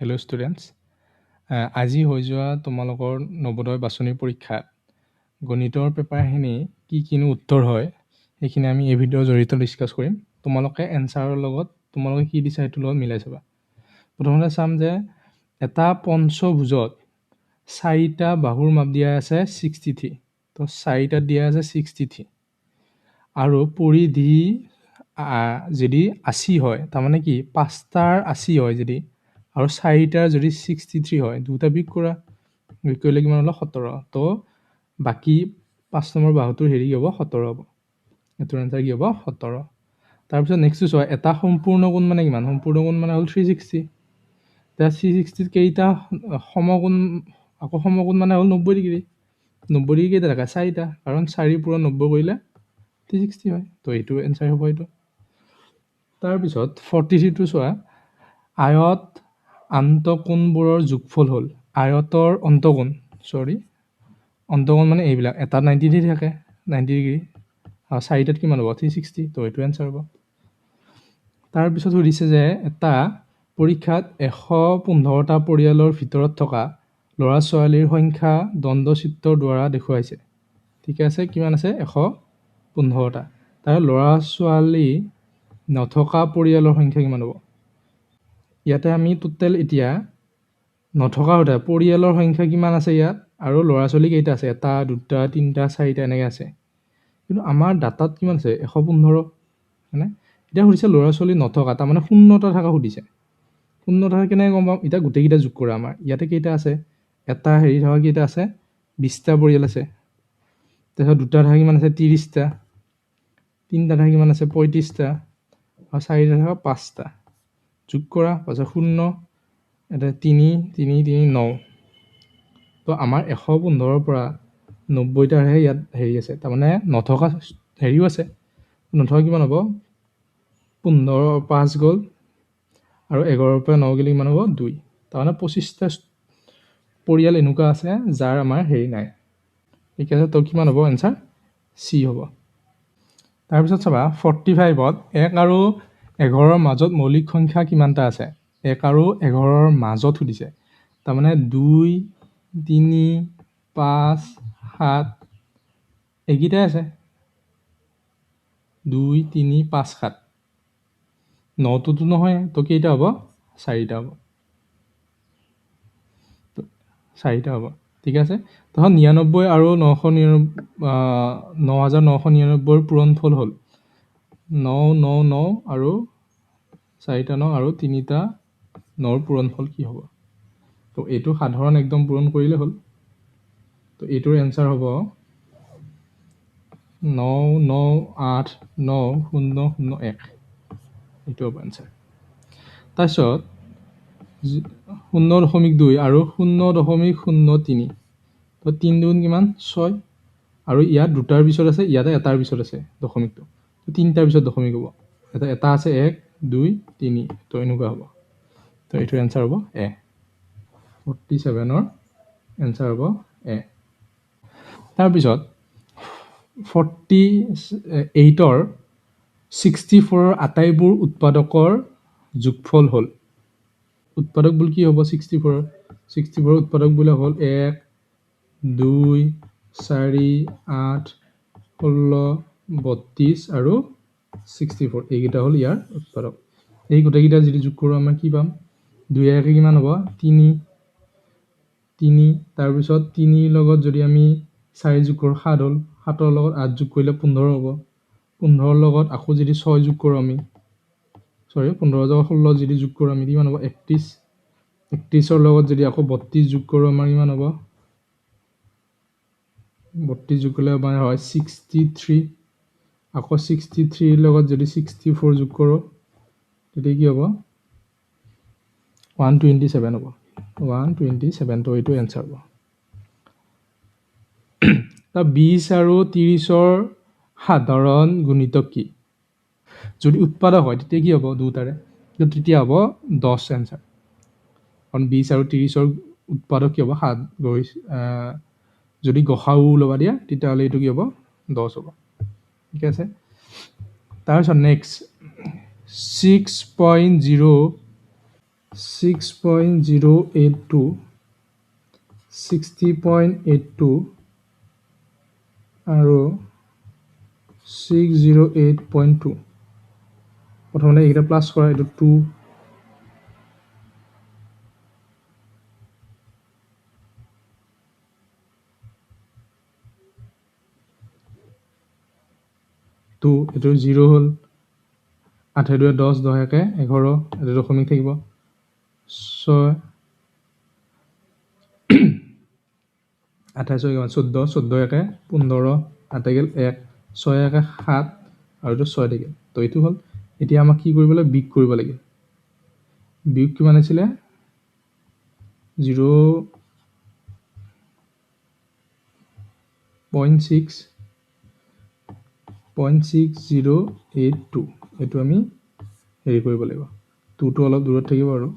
Hello' students, আজি হৈ যোৱা তোমালোকৰ নৱোদয় বাছনি পৰীক্ষাত গণিতৰ পেপাৰখিনি কিনো উত্তৰ হয় সেইখিনি আমি এই ভিডিঅ'ৰ জৰিয়তে ডিছকাছ কৰিম। তোমালোকে এনচাৰৰ লগত তোমালোকে কি দিছা সেইটোৰ লগত মিলাই চাবা। প্ৰথমতে চাম যে এটা পঞ্চভুজত 4টা বাহুৰ মাপ দিয়া আছে 63, তো 4টাত দিয়া আছে 63 আৰু পৰিধি যদি 80 হয়, তাৰমানে কি 5টাৰ 80 হয় যদি আৰু 4টাৰ যদি 63 হয়, দুটা বিয়োগ কৰিলে কিমান হ'ল 17। তো বাকী 5 নম্বৰ বাহুটোৰ হেৰি কি হ'ব 17 হ'ব। এইটোৰ এনচাৰ কি হ'ব 17। তাৰপিছত নেক্সটটো চোৱা, এটা সম্পূৰ্ণ কোণ মানে কিমান? সম্পূৰ্ণ কোণ মানে হ'ল 360। এতিয়া 360ত কেইটা সমকোণ, আকৌ সমকোণ মানে হ'ল 90 ডিগ্ৰী। 90 ডিগ্ৰী কেইটা থাকে? 4টা, কাৰণ 4 পূৰণ 90 কৰিলে 360 হয়। তো এইটো এনচাৰ হ'ব এইটো। তাৰপিছত 43টো চোৱা, আয়ত আন্তঃকোণবোৰৰ যোগফল হ'ল আয়তৰ অন্তঃকোণ মানে এইবিলাক, এটাত 90 ডিগ্ৰী থাকে, 90 ডিগ্ৰী, আৰু 4টাত কিমান হ'ব 360। তো এইটো এনচাৰ হ'ব। তাৰপিছত সুধিছে যে এটা পৰীক্ষাত 115টা পৰিয়ালৰ ভিতৰত থকা ল'ৰা ছোৱালীৰ সংখ্যা দ্বন্দ্বচিত্ৰৰ দ্বাৰা দেখুৱাইছে। ঠিকে আছে, কিমান আছে? 115টা। তাৰ ল'ৰা ছোৱালী নথকা পৰিয়ালৰ সংখ্যা কিমান হ'ব? ইয়াতে আমি টোটেল এতিয়া নথকা পৰিয়ালৰ সংখ্যা কিমান আছে ইয়াত, আৰু ল'ৰা ছোৱালী কেইটা আছে? 1, 2, 3, 4 এনেকৈ আছে। কিন্তু আমাৰ ডাটাত কিমান আছে? 115, হয়নে? এতিয়া সুধিছে ল'ৰা ছোৱালী নথকা, তাৰমানে শূন্যতা থকা সুধিছে। শূন্যতা কেনেকৈ গম পাম? এতিয়া গোটেইকেইটা যোগ কৰা। আমাৰ ইয়াতে কেইটা আছে? এটা হেৰি থকা কেইটা আছে? 20টা পৰিয়াল আছে। তাৰপিছত দুটা থকা কিমান আছে? 30টা। 3টা থকা কিমান আছে? 35টা। আৰু 4টা থকা 5টা। যোগ কৰা, পাছত 0, এটা 3, 3, 3, 9। তো আমাৰ 115ৰ পৰা 90টাৰহে ইয়াত হেৰি আছে, তাৰমানে নথকা হেৰিও আছে। নথকা কিমান হ'ব? 15, 5 গ'ল, আৰু 11ৰ পৰা 9 গ'লে কিমান হ'ব? 2। তাৰমানে 25টা পৰিয়াল এনেকুৱা আছে যাৰ আমাৰ হেৰি নাই। ঠিক আছে, তো কিমান হ'ব এনচাৰ? চি হ'ব। তাৰপিছত চাবা 45ত 1 আৰু 11ৰ মাজত মৌলিক সংখ্যা কিমানটা আছে? 1 আৰু 11ৰ মাজত সুধিছে, তাৰমানে 2, 3, 5, 7 এইকেইটাই আছে। 2, 3, 5, 7। 9টোতো নহয়, তো কেইটা হ'ব? 4টা হ'ব। 4টা হ'ব। ঠিক আছে, তখন 99 আৰু 9999ৰ পূৰণফল হ'ল 9, 9, 9 আৰু 4টা 9 আৰু 3টা 9ৰ পূৰণফল কি হ'ব? তো এইটো সাধাৰণ একদম পূৰণ কৰিলে হ'ল। তো এইটোৰ এনচাৰ হ'ব 9, 9, 8, 9, 0, 0, 1। এইটো হ'ব এনচাৰ। তাৰপিছত 0.2 আৰু 0.03, তো 3 দুগুণ কিমান? 6। আৰু ইয়াত দুটাৰ পিছত আছে, ইয়াতে এটাৰ পিছত আছে দশমিকটো, তো 3টাৰ পিছত দশমিক হ'ব। এটা আছে 1, 2, 3, তো এনেকুৱা হ'ব। তো এইটোৰ এনচাৰ হ'ব এ। 47ৰ এনচাৰ হ'ব এ। তাৰপিছত 48ৰ 64ৰ আটাইবোৰ উৎপাদকৰ যোগফল হ'ল। উৎপাদক বোল কি হ'ব? 64ৰ উৎপাদকবিলাক হ'ল 1, 2, 4, 8, 16, 32 আৰু 64। এইকেইটা হ'ল ইয়াৰ উৎপাদক। এই গোটেইকেইটা যদি যোগ কৰোঁ আমাৰ কি পাম? 2 1 কিমান হ'ব? 3, 3। তাৰপিছত 3ৰ লগত যদি আমি 4 যোগ কৰোঁ 7 হ'ল। 7ৰ লগত 8 যোগ কৰিলে 15 হ'ব। 15ৰ লগত আকৌ যদি 6 যোগ কৰোঁ আমি, 15ৰ লগত 16 যদি যোগ কৰোঁ আমি কিমান হ'ব? 31। 31ৰ লগত যদি আকৌ 32 যোগ কৰোঁ আমাৰ কিমান হ'ব? 32 যোগ কৰিলে আমাৰ হয় 63। আকৌ 63ৰ লগত যদি 64 যোগ কৰোঁ তেতিয়া কি হ'ব? 127 হ'ব। 127, তো এইটো এনচাৰ হ'ব। 20 আৰু 30ৰ সাধাৰণ গুণিতক কি? যদি উৎপাদক হয় তেতিয়া কি হ'ব? দুটাৰে, তেতিয়া হ'ব 10 এনচাৰ। কাৰণ 20 আৰু 30ৰ উৎপাদক কি হ'ব? যদি গসাউ ল'বা দিয়া তেতিয়াহ'লে এইটো কি হ'ব? 10 হ'ব। ঠিক আছে, তাৰপিছত নেক্সট 6.0 6.082 60.82 আৰু 608.2 প্ৰথমতে এইকেইটা প্লাছ কৰা এইটো 2 2 এইটো 0 হ'ল 8 2 10 10 একে 11 এইটো দশমিক থাকিব 6 28 কিমান 14 14 একে 15 8 গেল 1 6 একে 7 আৰু এইটো 6 থাকিল তো এইটো হ'ল এতিয়া আমাক কি কৰিব লাগে বিগ কৰিব লাগে বিগ কিমান আছিলে 0.6082 এইটো আমি হেৰি কৰিব লাগিব 2টো অলপ দূৰত থাকিব আৰু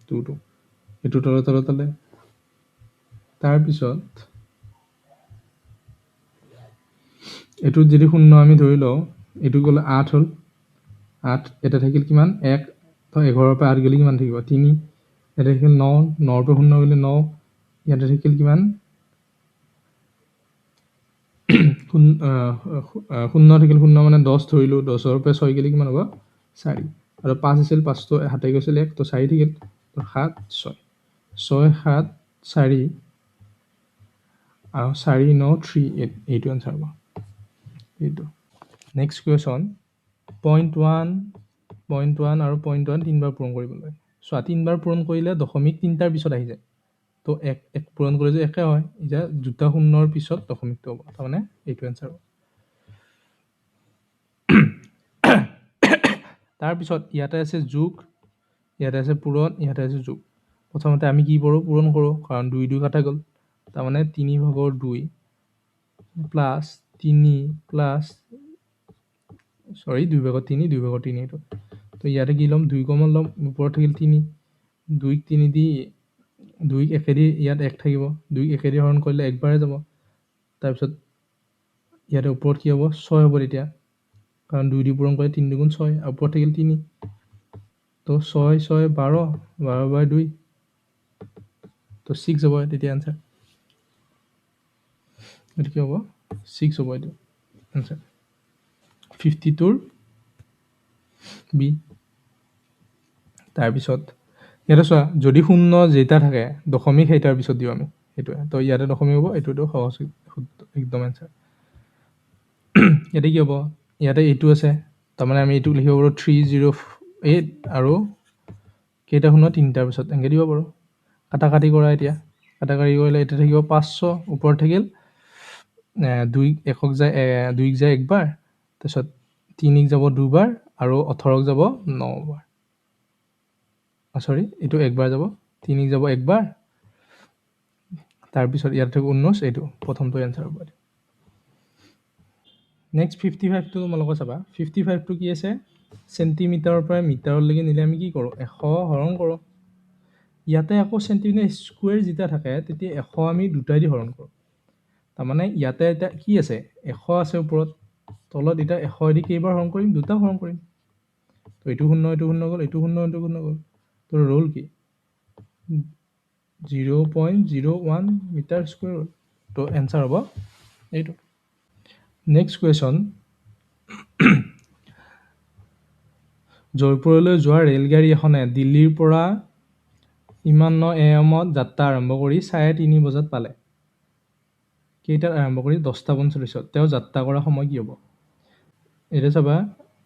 2টো এইটো তলে তাৰপিছত এইটোত যদি 0 আমি ধৰি লওঁ এইটো গ'লে 8 হ'ল 8 এটা থাকিল কিমান 1 তো 11 পৰা 8 গ'লে কিমান থাকিব 3 এটা থাকিল 9 9 পৰা 0 গ'লে 9 ইয়াতে থাকিল কিমান 0 থাকিল 0 মানে 10 ধৰিলোঁ 10ৰ পৰা 6 গ'লে কিমান হ'ব 4 আৰু 5 আছিল 5টো হাতে গৈছিল 1 তো 4 থাকিল তো 7 6 6 7 4 আৰু 4 9 3 8 এইটো আনসাৰ হ'ব এইটো নেক্সট কুৱেশ্যন 0.1 0.1 আৰু 0.1 তিনিবাৰ পূৰণ কৰিব লাগে চোৱা তিনিবাৰ পূৰণ কৰিলে দশমিক তিনিটাৰ পিছত আহি যায় তো এক পূৰণ কৰিলে একে হয় এতিয়া দুটা শূন্যৰ পিছত দশমিকটো হ'ব তাৰমানে এইটো আনসাৰ হ'ব তাৰপিছত ইয়াতে আছে যোগ ইয়াতে আছে পূৰণ ইয়াতে আছে যোগ প্ৰথমতে আমি কি কৰোঁ পূৰণ কৰোঁ কাৰণ 2 2 কাটা গ'ল তাৰমানে 3/2 প্লাছ 3 প্লাছ 2/3 2/3 এইটো তো ইয়াতে কি ল'ম 2 কমন ল'ম ওপৰত থাকিল 3 2ক 3 দি 2ক একেদি ইয়াত 1 থাকিব 2ক একেদি হৰণ কৰিলে একবাৰে যাব তাৰপিছত ইয়াতে ওপৰত কি হ'ব 6 হ'ব তেতিয়া কাৰণ 2 দি পূৰণ কৰিলে 3 2 6 আৰু ওপৰত থাকিল 3 তো 6 6 12 12/2 তো 6 হ'ব তেতিয়া আনসাৰ এইটো কি হ'ব 6 হ'ব এইটো আনসাৰ 52ৰ বি তাৰপিছত ইয়াতে চোৱা যদি শূন্য যেটা থাকে দশমিক সেইটাৰ পিছত দিওঁ আমি সেইটোৱে তো ইয়াতে দশমিক হ'ব এইটোতো সহজ একদম আনসাৰ ইয়াতে কি হ'ব ইয়াতে এইটো আছে তাৰমানে আমি এইটো লিখিব পাৰোঁ 308 আৰু কেইটা শূন্য তিনিটাৰ পিছত এনেকৈ দিব পাৰোঁ কাটাকাটি কৰা এতিয়া কাটাকাটি কৰিলে এতিয়া থাকিব 500 ওপৰত থাকিল 2 1ক যায় 2ক যায় একবাৰ তাৰপিছত 3ক যাব দুবাৰ আৰু 18ক যাব 9বাৰ সৰি এইটো একবাৰ যাব 3ক যাব একবাৰ তাৰপিছত ইয়াত থাকিব 19 এইটো প্ৰথমটো এনসাৰ হ'ব নেক্সট 55টো তোমালোকে চাবা 55টো কি আছে চেণ্টিমিটাৰৰ পৰা মিটাৰলৈকে নিলে আমি কি কৰোঁ 100 হৰণ কৰোঁ ইয়াতে আকৌ চেণ্টিমিটাৰ স্কুৱেৰ যেতিয়া থাকে তেতিয়া 100 আমি দুটাই দি হৰণ কৰোঁ তাৰমানে ইয়াতে এটা কি আছে 100 আছে ওপৰত তলত এটা 100 দি কেইবাৰ হৰণ কৰিম দুটা হৰণ কৰিম তো এইটো শূন্য গ'ল এইটো শূন্য গ'ল তো ৰ'ল কি 0.01 মিটাৰ স্কুৱেৰ তো এনসাৰ হ'ব এইটো নেক্সট কুৱেশ্যন জয়পুৰলৈ যোৱা ৰেলগাড়ী এখনে দিল্লীৰ পৰা ইমান AM যাত্ৰা আৰম্ভ কৰি 3:30 বজাত পালে কেইটাত আৰম্ভ কৰি 10:45 তেওঁ যাত্ৰা কৰা সময় কি হ'ব এতিয়া চাবা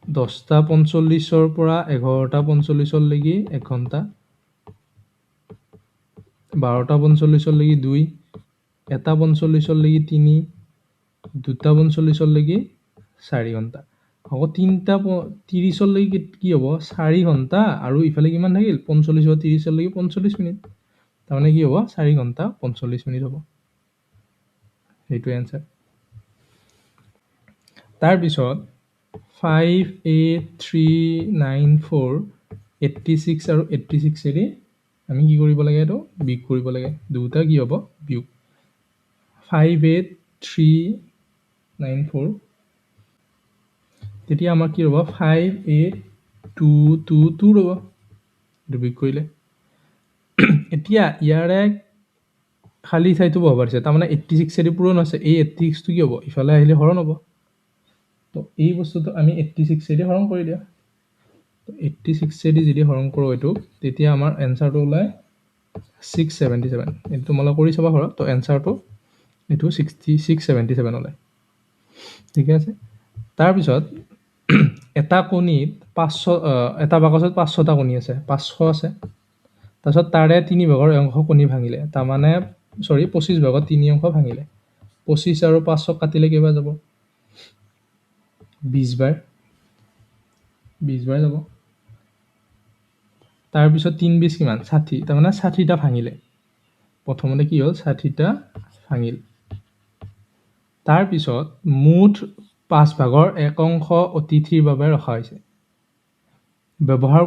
10:45 পৰা 11:45 লৈকে 1 ঘণ্টা 12:45 লৈকে 2 1:45 লৈকে 3 2:45 লৈকে 4 ঘণ্টা আকৌ 3:30 লৈকে কি হ'ব 4 ঘণ্টা আৰু ইফালে কিমান থাকিল 45 বা 30 লৈকে 45 মিনিট তাৰমানে কি হ'ব 4 ঘণ্টা 45 মিনিট হ'ব সেইটো এনসাৰ তাৰপিছত 58394 86 আৰু 86 এৰি আমি কি কৰিব লাগে এইটো বিয়োগ কৰিব লাগে দুটা কি হ'ব বিয়োগ 58394 তেতিয়া আমাৰ কি হ'ব 58222 হ'ব এইটো বিয়োগ কৰিলে এতিয়া ইয়াৰে খালী ঠাইটো বহাব পাৰিছে, তাৰমানে 86 পূৰণ হৈছে, এই 86টো কি হ'ব, ইফালে আহিলে হৰণ হ'ব। তো এই বস্তুটো আমি 86 হৰণ কৰি দিওঁ। তো 86 যদি হৰণ কৰোঁ এইটো, তেতিয়া আমাৰ এনচাৰটো ওলায় 677। এইটো তোমালোকে কৰি চাবা ঘৰত। তো এনচাৰটো এইটো 677 ওলায়। ঠিকে আছে। তাৰপিছত এটা কণীত 500, এটা বাকচত 500টা কণী আছে, 500 আছে। তাৰপিছত তাৰে 3 ভাগৰ অংশ কণী ভাঙিলে, তাৰমানে 25 ভাগত 3 অংশ ভাঙিলে। 25 আৰু 500 কাটিলে কেইবাৰ যাব, 20 বাৰ যাব। তাৰপিছত 3 20 কিমান, 60, তাৰমানে 60টা ভাঙিলে। প্ৰথমতে কি হ'ল, 60টা ভাঙিল। তাৰপিছত মুঠ 5 ভাগৰ 1 অংশ অতিথিৰ বাবে ৰখা হৈছে। ব্যৱহাৰ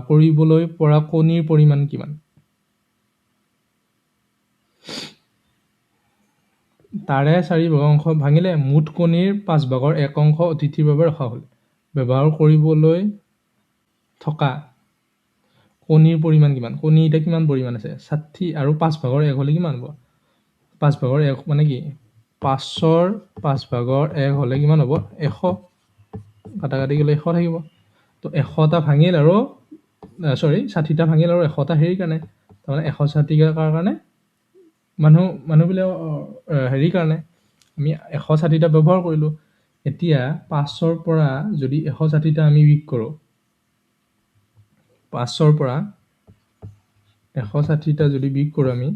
কৰিবলৈ পৰা কণীৰ পৰিমাণ কিমান? তাৰে 4 ভাগৰ অংশ ভাঙিলে, মুঠ কণীৰ 5 ভাগৰ 1 অংশ অতিথিৰ বাবে ৰখা হ'ল। ব্যৱহাৰ কৰিবলৈ থকা কণীৰ পৰিমাণ কিমান? কণী এতিয়া কিমান পৰিমাণ আছে, 60, আৰু 5 ভাগৰ 1 হ'লে কিমান হ'ব? 5 ভাগৰ 1 মানে কি, 5ৰ 5 ভাগৰ 1 হ'লে কিমান হ'ব, 100। কাটাকাটি গ'লে 100 থাকিব। তো 100টা ভাঙিল আৰু 60টা ভাঙিল আৰু 100টা হেৰিৰ কাৰণে, তাৰমানে 160টা কাৰণে মানুহবিলাক হেৰিৰ কাৰণে আমি 160টা ব্যৱহাৰ কৰিলোঁ। এতিয়া 5ৰ পৰা যদি 160টা আমি উইক কৰোঁ, 5ৰ পৰা 160টা যদি বিয়োগ কৰোঁ আমি,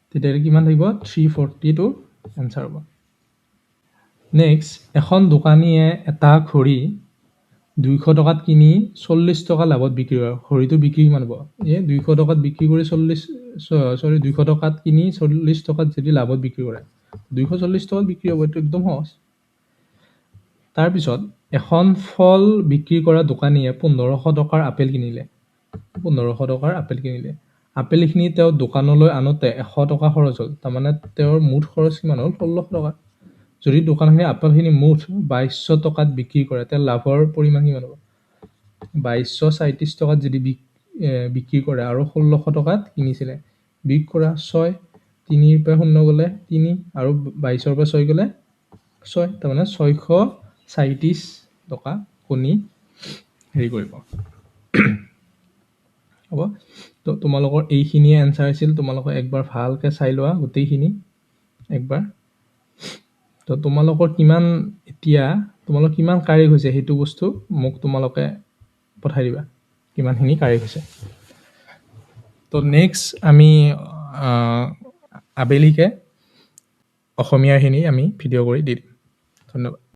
তেতিয়াহ'লে কিমান থাকিব, 340টো এনচাৰ হ'ব। নেক্সট, এখন দোকানীয়ে এটা ঘড়ী 200 টকাত কিনি 40 টকা লাভত বিক্ৰী কৰে। ঘড়ীটো বিক্ৰী কিমান হ'ব? 200 টকাত বিক্ৰী কৰি 200 টকাত কিনি 40 টকাত যদি লাভত বিক্ৰী কৰে, 240 টকাত বিক্ৰী হ'ব। এইটো একদম সহজ। তাৰপিছত এখন ফল বিক্ৰী কৰা দোকানীয়ে 1500 টকাৰ আপেল কিনিলে। 1500 টকাৰ আপেল কিনিলে। আপেলখিনি তেওঁ দোকানলৈ আনোতে 100 টকা খৰচ হ'ল, তাৰমানে তেওঁৰ মুঠ খৰচ কিমান হ'ল, 1600 টকা। যদি দোকানখনে আপেলখিনি মুঠ 2200 টকাত বিক্ৰী কৰে, তেতিয়া লাভৰ পৰিমাণ কিমান হ'ব? 2237 টকাত যদি বিক্ৰী কৰে আৰু 1600 টকাত কিনিছিলে, বিক্ৰী কৰা 6, 3ৰ পৰা 0 গ'লে 3, আৰু 22ৰ পৰা 6 গ'লে 6, তাৰমানে 637 টকা কণী হেৰি কৰিব হ'ব। তো তোমালোকৰ এইখিনিয়ে এনচাৰ আছিল। তোমালোকে একবাৰ ভালকৈ চাই লোৱা গোটেইখিনি একবাৰ। তো তোমালোকৰ কিমান কাৰেক্ট হৈছে সেইটো বস্তু মোক তোমালোকে পঠাই দিবা, কিমানখিনি কাৰেক্ট হৈছে। তো নেক্সট আমি আবেলিকে অসমীয়াখিনি আমি ভিডিঅ' কৰি দি দিম। ধন্যবাদ।